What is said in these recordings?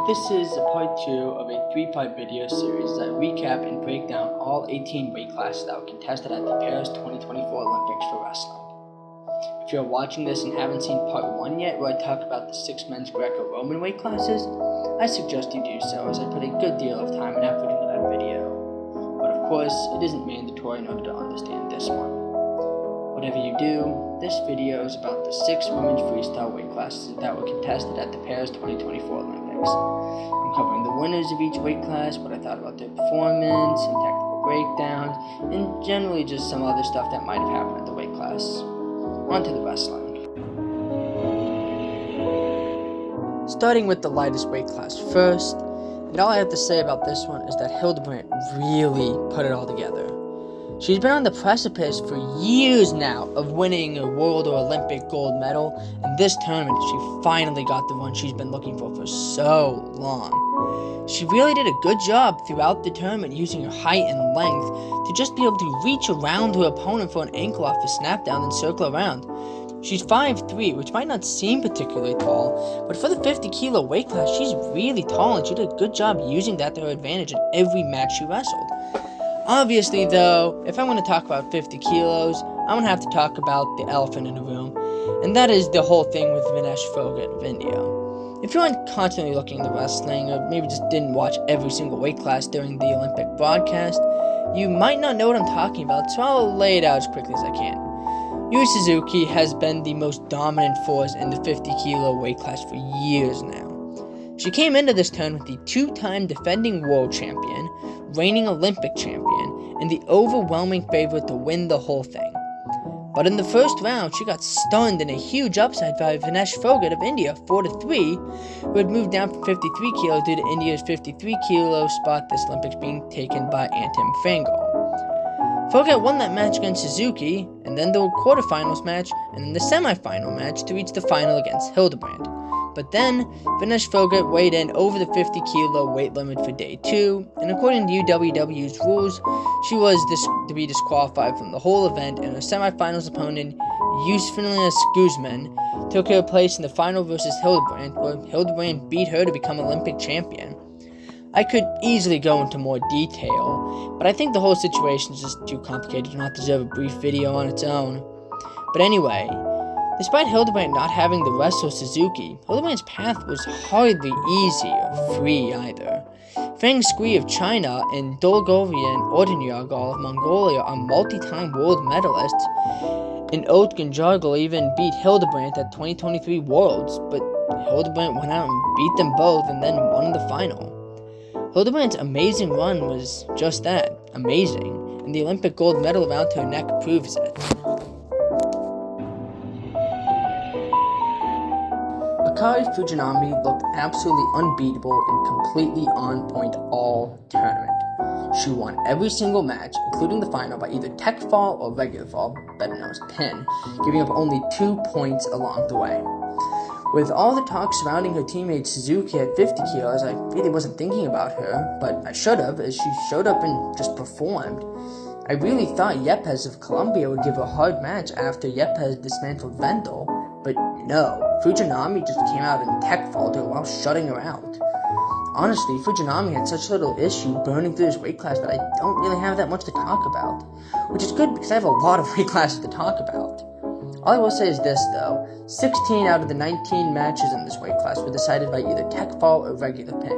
This is part 2 of a 3-part video series that recap and break down all 18 weight classes that were contested at the Paris 2024 Olympics for wrestling. If you're watching this and haven't seen part 1 yet, where I talk about the 6 men's Greco-Roman weight classes, I suggest you do so, as I put a good deal of time and effort into that video. But of course, it isn't mandatory in order to understand this one. Whatever you do, this video is about the 6 women's freestyle weight classes that were contested at the Paris 2024 Olympics. I'm covering the winners of each weight class, what I thought about their performance, and technical breakdowns, and generally just some other stuff that might have happened at the weight class. On to the wrestling. Starting with the lightest weight class first, and all I have to say about this one is that Hildebrandt really put it all together. She's been on the precipice for years now of winning a world or Olympic gold medal, and this tournament she finally got the one she's been looking for so long. She really did a good job throughout the tournament using her height and length to just be able to reach around her opponent for an ankle off a snap down and circle around. She's 5'3", which might not seem particularly tall, but for the 50 kilo weight class, she's really tall, and she did a good job using that to her advantage in every match she wrestled. Obviously, though, if I'm going to talk about 50 kilos, I'm going to have to talk about the elephant in the room, and that is the whole thing with Vinesh Phogart of India. If you aren't constantly looking at the wrestling, or maybe just didn't watch every single weight class during the Olympic broadcast, you might not know what I'm talking about, so I'll lay it out as quickly as I can. Yu Suzuki has been the most dominant force in the 50 kilo weight class for years now. She came into this tournament the 2-time defending world champion, reigning Olympic champion, and the overwhelming favorite to win the whole thing. But in the first round, she got stunned in a huge upset by Vinesh Phogart of India, 4-3, who had moved down from 53 kilo due to India's 53 kilo spot this Olympics being taken by Antim Phangal. Phogart won that match against Suzuki, and then the quarterfinals match, and then the semifinal match to reach the final against Hildebrandt. But then, Vinesh Phogart weighed in over the 50 kilo weight limit for day 2, and according to UWW's rules, she was to be disqualified from the whole event, and her semifinals opponent, Yusufina Guzman, took her place in the final versus Hildebrandt, where Hildebrandt beat her to become Olympic champion. I could easily go into more detail, but I think the whole situation is just too complicated to not deserve a brief video on its own. But anyway, despite Hildebrandt not having the wrestler Suzuki, Hildebrandt's path was hardly easy or free either. Feng Scui of China and Dolgorian Ordenyargal of Mongolia are multi-time world medalists, and Özgen Jargal even beat Hildebrandt at 2023 Worlds, but Hildebrandt went out and beat them both and then won the final. Hildebrandt's amazing run was just that, amazing, and the Olympic gold medal around her neck proves it. Akari Fujinami looked absolutely unbeatable and completely on point all tournament. She won every single match, including the final, by either tech fall or regular fall, better known as pin, giving up only 2 points along the way. With all the talk surrounding her teammate Suzuki at 50 kilos, I really wasn't thinking about her, but I should have, as she showed up and just performed. I really thought Yepes of Colombia would give her a hard match after Yepes dismantled Vendel, but no, Fujinami just came out and tech-falled her while shutting her out. Honestly, Fujinami had such little issue burning through this weight class that I don't really have that much to talk about, which is good because I have a lot of weight classes to talk about. All I will say is this, though: 16 out of the 19 matches in this weight class were decided by either tech fall or regular pin,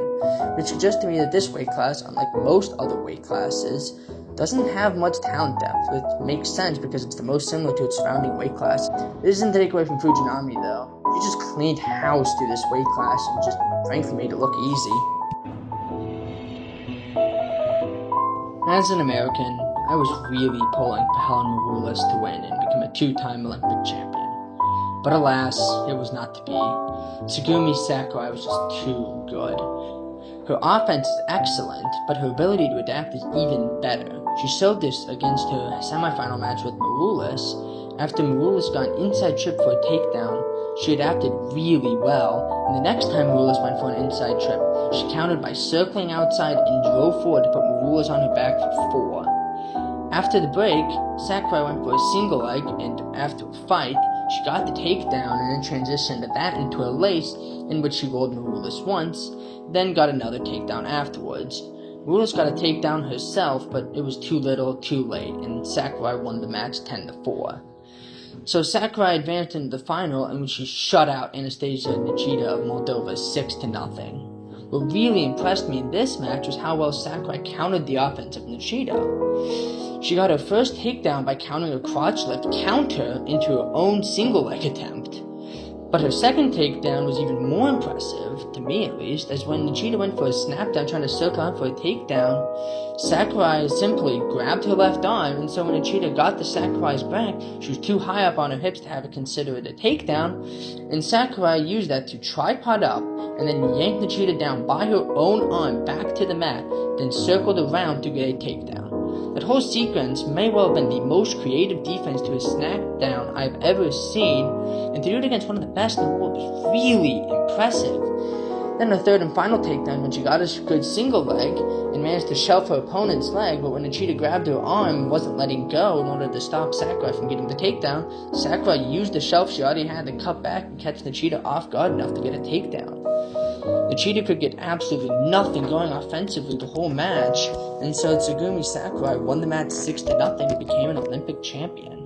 which suggests to me that this weight class, unlike most other weight classes, doesn't have much talent depth, which makes sense because it's the most similar to its surrounding weight class. This isn't to take away from Fujinami, though. She just cleaned house through this weight class and just frankly made it look easy. As an American, I was really pulling for Helen Maroulis to win and become a 2-time Olympic champion. But alas, it was not to be. Tsugumi Sakurai was just too good. Her offense is excellent, but her ability to adapt is even better. She showed this against her semifinal match with Maroulis. After Maroulis got an inside trip for a takedown, she adapted really well, and the next time Maroulis went for an inside trip, she countered by circling outside and drove forward to put Maroulis on her back for 4. After the break, Sakurai went for a single leg, and after a fight, She got the takedown and then transitioned that into a lace in which she rolled Maroulis once, then got another takedown afterwards. Maroulis got a takedown herself, but it was too little, too late, and Sakurai won the match 10-4. So Sakurai advanced into the final, in which she shut out Anastasia Nichita of Moldova 6-0. What really impressed me in this match was how well Sakurai countered the offense of Nichita. She got her first takedown by countering a crotch lift counter into her own single leg attempt. But her second takedown was even more impressive, to me at least, as when Nichita went for a snapdown trying to circle out for a takedown, Sakurai simply grabbed her left arm, and so when Nichita got to Sakurai's back, she was too high up on her hips to have it considered a takedown, and Sakurai used that to tripod up, and then yanked Nichita down by her own arm back to the mat, then circled around to get a takedown. That whole sequence may well have been the most creative defense to a snapdown I've ever seen, and to do it against one of the best in the world was really impressive. Then her third and final takedown when she got a good single leg and managed to shelf her opponent's leg, but when Nichita grabbed her arm and wasn't letting go in order to stop Sakurai from getting the takedown, Sakurai used the shelf she already had to cut back and catch Nichita off guard enough to get a takedown. Nichita could get absolutely nothing going offensively the whole match, and so Tsugumi Sakurai won the match 6-0 and became an Olympic champion.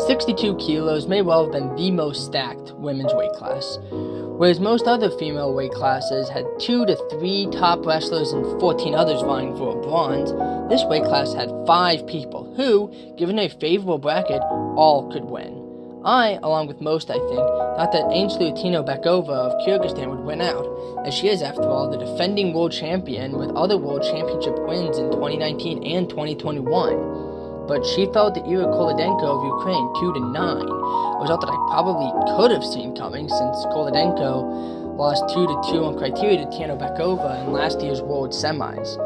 62 kilos may well have been the most stacked women's weight class. Whereas most other female weight classes had 2 to 3 top wrestlers and 14 others vying for a bronze, this weight class had 5 people who, given a favorable bracket, all could win. I, along with most I think, thought that Angelutina Bekova of Kyrgyzstan would win out, as she is, after all, the defending world champion with other world championship wins in 2019 and 2021. But she fell to Ira Kolodenko of Ukraine 2-9, a result that I probably could have seen coming since Kolodenko lost 2-2 on criteria to Tiana Bekova in last year's World Semis.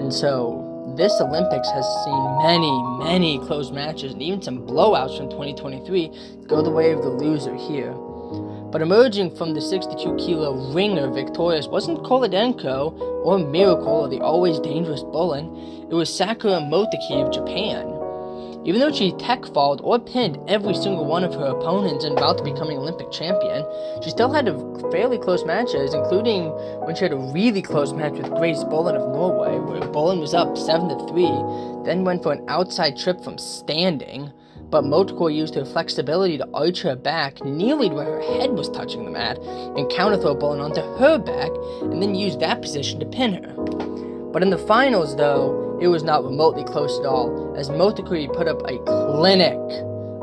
And so this Olympics has seen many close matches and even some blowouts from 2023 go the way of the loser here. But emerging from the 62-kilo ringer victorious wasn't Kolodenko or Miracle or the always dangerous Bullen, it was Sakura Moteki of Japan. Even though she tech-falled or pinned every single one of her opponents and about to becoming Olympic champion, she still had fairly close matches, including when she had a really close match with Grace Bullen of Norway, where Bullen was up 7-3, then went for an outside trip from standing, but Motoko used her flexibility to arch her back nearly to where her head was touching the mat, and counter-throw Bullen onto her back, and then used that position to pin her. But in the finals, though, it was not remotely close at all, as Motokuri put up a clinic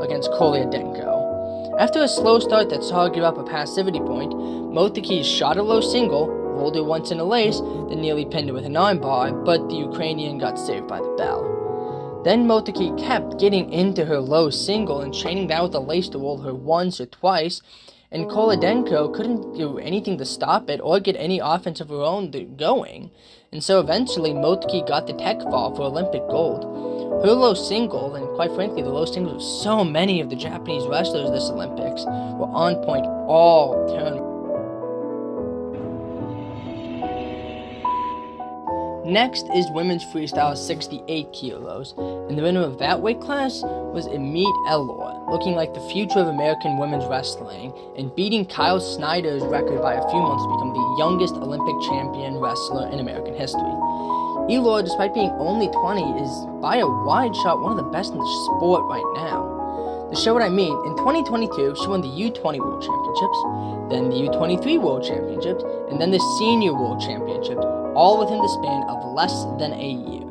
against Kolyadenko. After a slow start that saw her give up a passivity point, Moteki shot a low single, rolled her once in a lace, then nearly pinned her with an armbar, but the Ukrainian got saved by the bell. Then Moteki kept getting into her low single and chaining down with a lace to roll her once or twice, and Kolodenko couldn't do anything to stop it or get any offense of her own going, and so eventually Moteki got the tech fall for Olympic gold. Her low single, and quite frankly the low singles of so many of the Japanese wrestlers this Olympics, were on point all tournament. Next is women's freestyle 68 kilos, and the winner of that weight class was Amit Elor, looking like the future of American women's wrestling, and beating Kyle Snyder's record by a few months to become the youngest Olympic champion wrestler in American history. Elor, despite being only 20, is by a wide shot one of the best in the sport right now. To show what I mean, in 2022, she won the U20 World Championships, then the U23 World Championships, and then the Senior World Championships, all within the span of less than a year.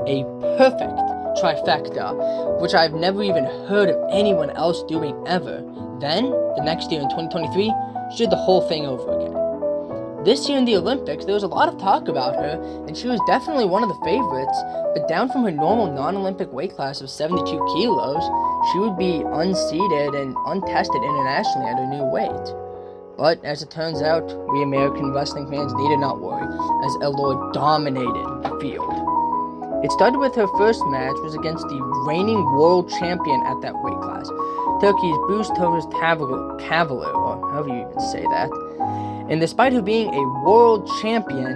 A perfect trifecta, which I've never even heard of anyone else doing ever. Then, the next year in 2023, she did the whole thing over again. This year in the Olympics, there was a lot of talk about her, and she was definitely one of the favorites, but down from her normal non-Olympic weight class of 72 kilos, she would be unseeded and untested internationally at her new weight. But, as it turns out, we American wrestling fans needed not worry, as Elor dominated the field. It started with her first match was against the reigning world champion at that weight class, Turkey's Bustovis Cavalier, or however you even say that. And despite her being a world champion,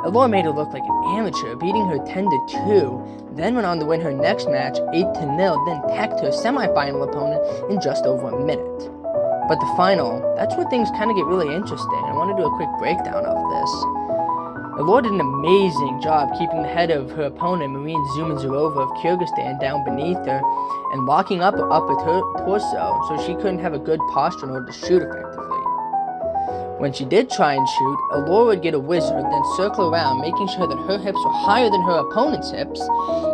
Allure made her look like an amateur, beating her 10-2, then went on to win her next match 8-0, then teched her semifinal opponent in just over a minute. But the final, that's where things kind of get really interesting. I want to do a quick breakdown of this. Allure did an amazing job keeping the head of her opponent, Marina Zumazurova of Kyrgyzstan, down beneath her and locking up her upper torso so she couldn't have a good posture in order to shoot effectively. When she did try and shoot, Allure would get a wizard, then circle around, making sure that her hips were higher than her opponent's hips,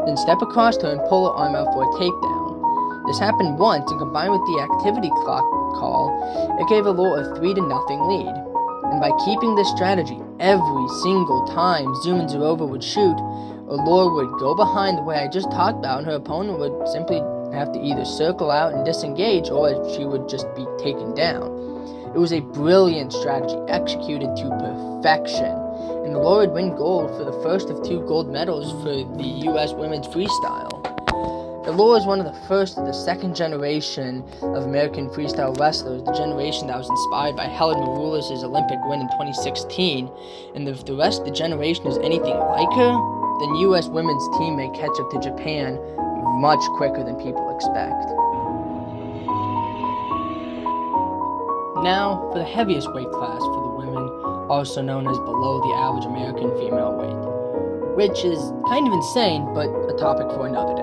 then step across her and pull her arm out for a takedown. This happened once, and combined with the activity clock call, it gave Allure a 3-0 lead. And by keeping this strategy every single time Zumazurova would shoot, Allure would go behind the way I just talked about, and her opponent would simply have to either circle out and disengage, or she would just be taken down. It was a brilliant strategy executed to perfection, and Allure would win gold for the first of 2 gold medals for the U.S. women's freestyle. Allure is one of the first of the second generation of American freestyle wrestlers, the generation that was inspired by Helen Maroulis' Olympic win in 2016, and if the rest of the generation is anything like her, then U.S. women's team may catch up to Japan much quicker than people expect. Now, for the heaviest weight class for the women, also known as below the average American female weight, which is kind of insane, but a topic for another day.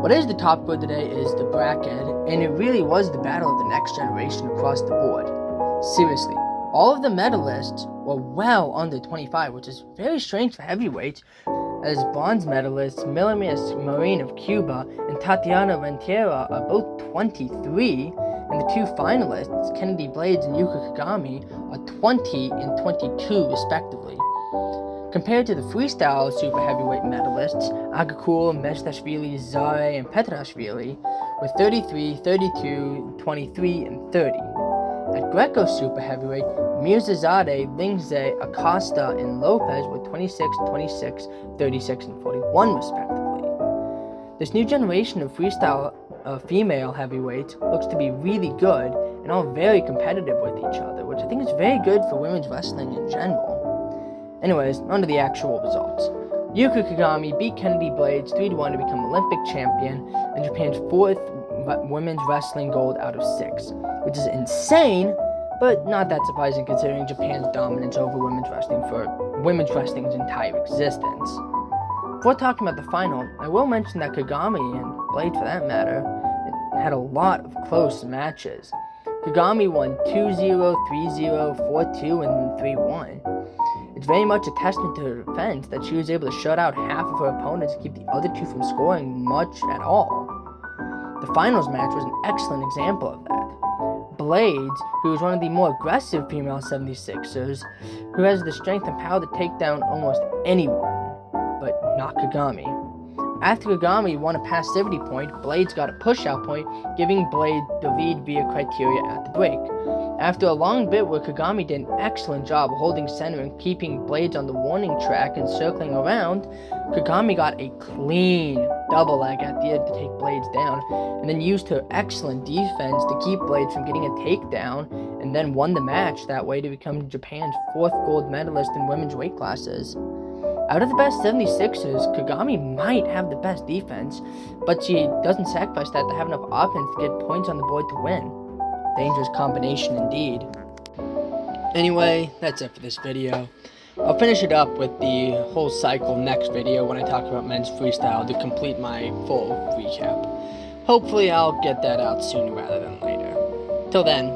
What is the topic for today is the bracket, and it really was the battle of the next generation across the board. Seriously, all of the medalists were well under 25, which is very strange for heavyweights, as bronze medalists Milagros Marin of Cuba and Tatiana Rentiera are both 23, and the 2 finalists, Kennedy Blades and Yuka Kagami, are 20 and 22 respectively. Compared to the freestyle super heavyweight medalists, Agakul, Meshtashvili, Zare, and Petrashvili were 33, 32, 23, and 30. At Greco super heavyweight, Mirzazadeh, Lingze, Acosta, and Lopez were 26, 26, 36, and 41 respectively. This new generation of freestyle female heavyweights looks to be really good and all very competitive with each other, which I think is very good for women's wrestling in general. Anyways, on to the actual results. Yuka Kagami beat Kennedy Blades 3-1 to become Olympic champion and Japan's 4th women's wrestling gold out of 6, which is insane, but not that surprising considering Japan's dominance over women's wrestling for women's wrestling's entire existence. Before talking about the final, I will mention that Kagami, and Blades for that matter, had a lot of close matches. Kagami won 2-0, 3-0, 4-2, and 3-1. It's very much a testament to her defense that she was able to shut out half of her opponents and keep the other 2 from scoring much at all. The finals match was an excellent example of that. Blades, who is one of the more aggressive female 76ers, who has the strength and power to take down almost anyone, but not Kagami. After Kagami won a passivity point, Blades got a push-out point, giving Blade the lead via criteria at the break. After a long bit where Kagami did an excellent job holding center and keeping Blades on the warning track and circling around, Kagami got a clean double leg at the end to take Blades down, and then used her excellent defense to keep Blades from getting a takedown, and then won the match that way to become Japan's 4th gold medalist in women's weight classes. Out of the best 76ers, Kagami might have the best defense, but she doesn't sacrifice that to have enough offense to get points on the board to win. Dangerous combination indeed. Anyway, that's it for this video. I'll finish it up with the whole cycle next video when I talk about men's freestyle to complete my full recap. Hopefully I'll get that out sooner rather than later. Till then,